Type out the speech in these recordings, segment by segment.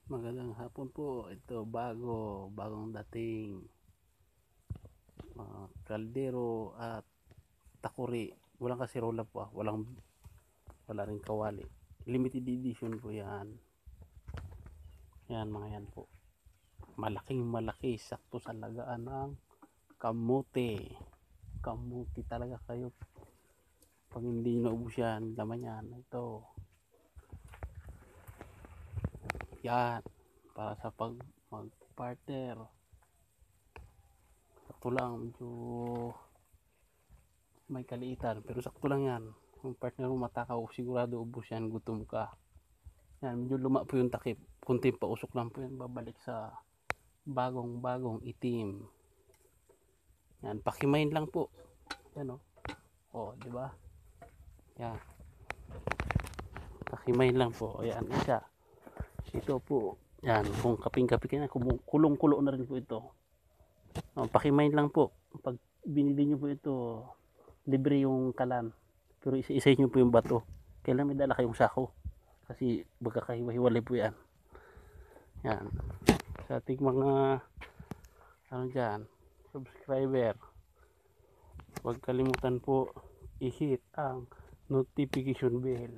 Magandang hapon po. Ito bagong dating kaldero at takuri. Walang kasirola po, wala ring kawali. Limited edition po 'yan. Yan mga yan po. Malaking malaki, sakto sa lagaan ng kamote. Kamote talaga kayo. Pag hindi naubos yan, laman yan. Ito. Yan. Para sa mag-partner. Sakto lang, medyo may kaliitan, pero sakto lang yan. Yung partner mo matakaw, sigurado ubos yan, gutom ka. Yan, medyo luma po yung takip, kunting pausok lang po yan, babalik sa bagong itim. Yan, pakimain lang po. Yan o, di ba? Yan. Pakimain lang po. Ayan, isa. Ito po. Yan, kung kaping-kapi ka na, kulong-kulo na rin po ito. Pakimain lang po. Pag binili nyo po ito, libre yung kalan. Pero isa-isa nyo po yung bato. Kailan may dala kayong sako. Kasi magkakahiwa-hiwalay po yan. Yan. Sa ating mga subscriber, huwag kalimutan po i-hit ang notification bell.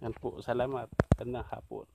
Yan po. Salamat. Gandang hapon.